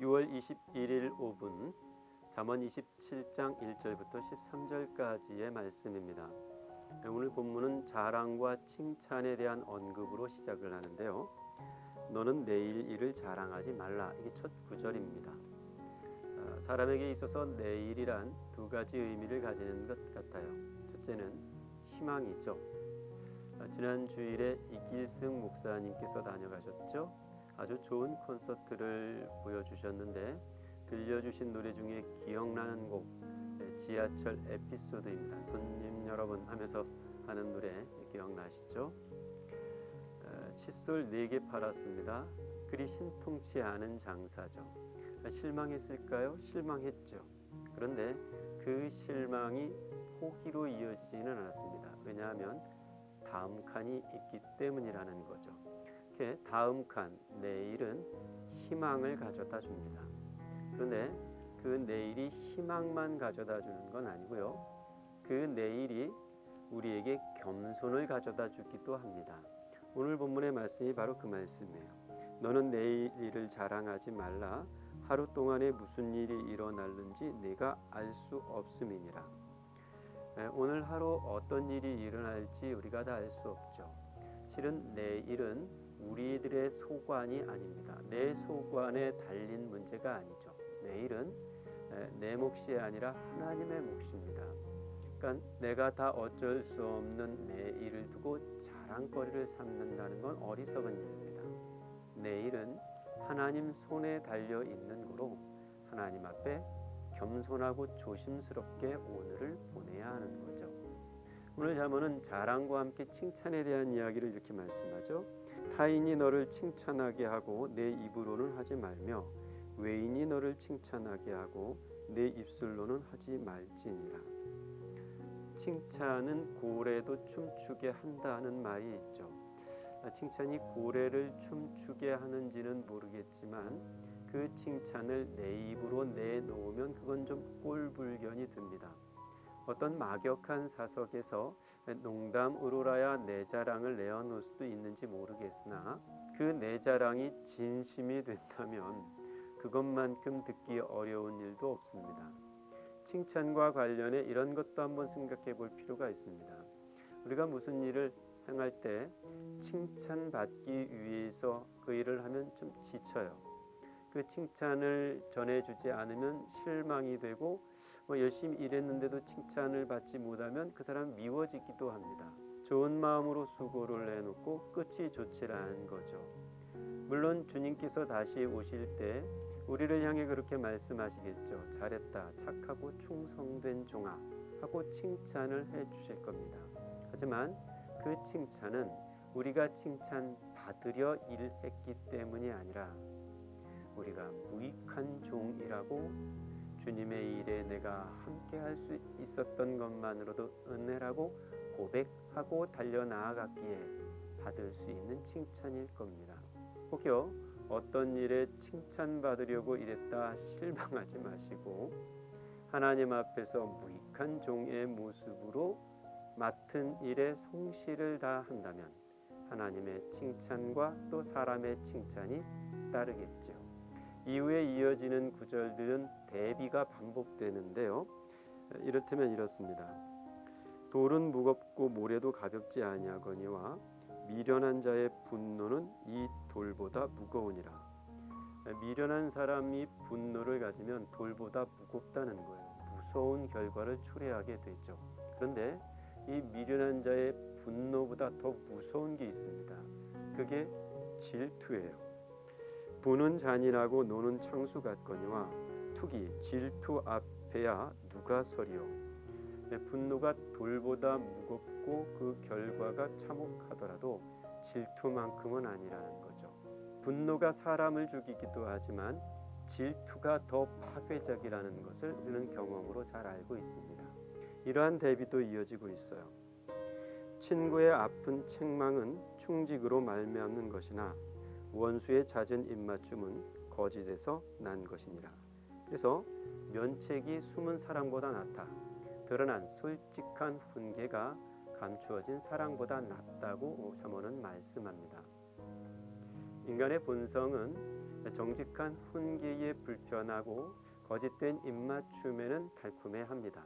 6월 21일 5분 잠언 27장 1절부터 13절까지의 말씀입니다. 오늘 본문은 자랑과 칭찬에 대한 언급으로 시작을 하는데요. 너는 내일 일을 자랑하지 말라. 이게 첫 구절입니다. 사람에게 있어서 내일이란 두 가지 의미를 가지는 것 같아요. 첫째는 희망이죠. 지난 주일에 이길승 목사님께서 다녀가셨죠. 아주 좋은 콘서트를 보여주셨는데 들려주신 노래 중에 기억나는 곡 지하철 에피소드입니다. 손님 여러분 하면서 하는 노래 기억나시죠? 칫솔 4개 팔았습니다. 그리 신통치 않은 장사죠. 실망했을까요? 실망했죠. 그런데 그 실망이 포기로 이어지지는 않았습니다. 왜냐하면 다음 칸이 있기 때문이라는 거죠. 다음 칸, 내일은 희망을 가져다 줍니다. 그런데 그 내일이 희망만 가져다 주는 건 아니고요. 그 내일이 우리에게 겸손을 가져다 주기도 합니다. 오늘 본문의 말씀이 바로 그 말씀이에요. 너는 내일 일을 자랑하지 말라. 하루 동안에 무슨 일이 일어날는지 네가 알 수 없음이니라. 오늘 하루 어떤 일이 일어날지 우리가 다 알 수 없죠. 실은 내일은 우리들의 소관이 아닙니다. 내 소관에 달린 문제가 아니죠. 내일은 내 몫이 아니라 하나님의 몫입니다. 그러니까 내가 다 어쩔 수 없는 내일을 두고 자랑거리를 삼는다는 건 어리석은 일입니다. 내일은 하나님 손에 달려 있는 거로 하나님 앞에 겸손하고 조심스럽게 오늘을 보내야 하는 거죠. 오늘 잠언은 자랑과 함께 칭찬에 대한 이야기를 이렇게 말씀하죠. 타인이 너를 칭찬하게 하고 내 입으로는 하지 말며 외인이 너를 칭찬하게 하고 내 입술로는 하지 말지니라. 칭찬은 고래도 춤추게 한다는 말이 있죠. 칭찬이 고래를 춤추게 하는지는 모르겠지만 그 칭찬을 내 입으로 내놓으면 그건 좀 꼴불견이 듭니다. 어떤 막역한 사석에서 농담으로라야 내 자랑을 내어놓을 수도 있는지 모르겠으나 그 내 자랑이 진심이 된다면 그것만큼 듣기 어려운 일도 없습니다. 칭찬과 관련해 이런 것도 한번 생각해 볼 필요가 있습니다. 우리가 무슨 일을 행할 때 칭찬받기 위해서 그 일을 하면 좀 지쳐요. 그 칭찬을 전해주지 않으면 실망이 되고 열심히 일했는데도 칭찬을 받지 못하면 그 사람 미워지기도 합니다. 좋은 마음으로 수고를 해놓고 끝이 좋지 않은 거죠. 물론 주님께서 다시 오실 때 우리를 향해 그렇게 말씀하시겠죠. 잘했다, 착하고 충성된 종아 하고 칭찬을 해주실 겁니다. 하지만 그 칭찬은 우리가 칭찬받으려 일했기 때문이 아니라 우리가 무익한 종이라고 주님의 일에 내가 함께 할 수 있었던 것만으로도 은혜라고 고백하고 달려나아갔기에 받을 수 있는 칭찬일 겁니다. 혹여 어떤 일에 칭찬받으려고 일했다 실망하지 마시고 하나님 앞에서 무익한 종의 모습으로 맡은 일에 성실을 다한다면 하나님의 칭찬과 또 사람의 칭찬이 따르겠죠. 이후에 이어지는 구절들은 대비가 반복되는데요. 이렇다면 이렇습니다. 돌은 무겁고 모래도 가볍지 아니하거니와 미련한 자의 분노는 이 돌보다 무거우니라. 미련한 사람이 분노를 가지면 돌보다 무겁다는 거예요. 무서운 결과를 초래하게 되죠. 그런데 이 미련한 자의 분노보다 더 무서운 게 있습니다. 그게 질투예요. 분은 잔인하고 노는 창수 같거니와 투기, 질투 앞에야 누가 서리요. 분노가 돌보다 무겁고 그 결과가 참혹하더라도 질투만큼은 아니라는 거죠. 분노가 사람을 죽이기도 하지만 질투가 더 파괴적이라는 것을 우리는 경험으로 잘 알고 있습니다. 이러한 대비도 이어지고 있어요. 친구의 아픈 책망은 충직으로 말미암는 것이나 원수의 잦은 입맞춤은 거짓에서 난 것이니라. 그래서 면책이 숨은 사랑보다 낫다. 드러난 솔직한 훈계가 감추어진 사랑보다 낫다고 잠언은 말씀합니다. 인간의 본성은 정직한 훈계에 불편하고 거짓된 입맞춤에는 달콤해합니다.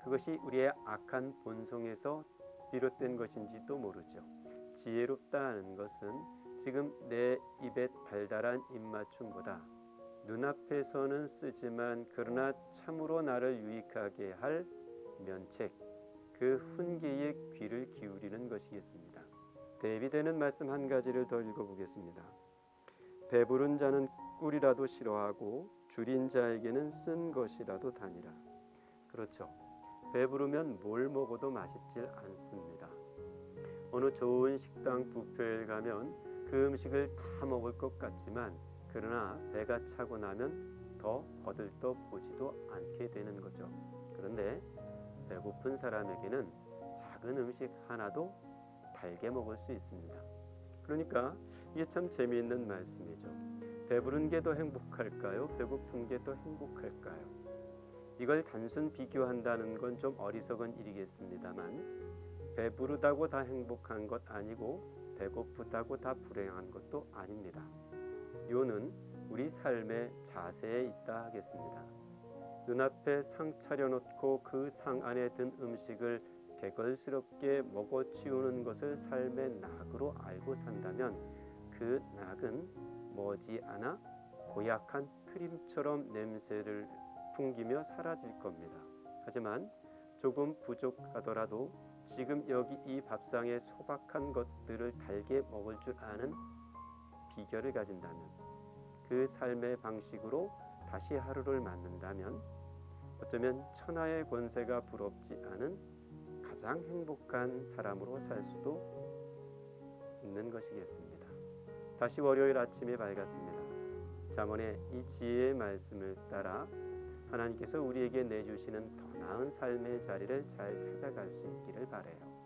그것이 우리의 악한 본성에서 비롯된 것인지도 모르죠. 지혜롭다 하는 것은 지금 내 입에 달달한 입맞춤보다 눈앞에서는 쓰지만 그러나 참으로 나를 유익하게 할 면책, 그 훈계에 귀를 기울이는 것이겠습니다. 대비되는 말씀 한 가지를 더 읽어보겠습니다. 배부른 자는 꿀이라도 싫어하고 줄인 자에게는 쓴 것이라도 다니라. 그렇죠. 배부르면 뭘 먹어도 맛있질 않습니다. 어느 좋은 식당 뷔페에 가면 그 음식을 다 먹을 것 같지만 그러나 배가 차고 나면 더 거들떠 보지도 않게 되는 거죠. 그런데 배고픈 사람에게는 작은 음식 하나도 달게 먹을 수 있습니다. 그러니까 이게 참 재미있는 말씀이죠. 배부른 게 더 행복할까요? 배고픈 게 더 행복할까요? 이걸 단순 비교한다는 건 좀 어리석은 일이겠습니다만 배부르다고 다 행복한 것 아니고 배고프다고 다 불행한 것도 아닙니다. 요는 우리 삶의 자세에 있다 하겠습니다. 눈앞에 상 차려놓고 그 상 안에 든 음식을 개걸스럽게 먹어치우는 것을 삶의 낙으로 알고 산다면 그 낙은 머지않아 고약한 트림처럼 냄새를 풍기며 사라질 겁니다. 하지만 조금 부족하더라도 지금 여기 이 밥상에 소박한 것들을 달게 먹을 줄 아는 비결을 가진다면 그 삶의 방식으로 다시 하루를 맞는다면 어쩌면 천하의 권세가 부럽지 않은 가장 행복한 사람으로 살 수도 있는 것이겠습니다. 다시 월요일 아침이 밝았습니다. 잠언의 이 지혜의 말씀을 따라 하나님께서 우리에게 내주시는 더 나은 삶의 자리를 잘 찾아갈 수 있기를 바라요.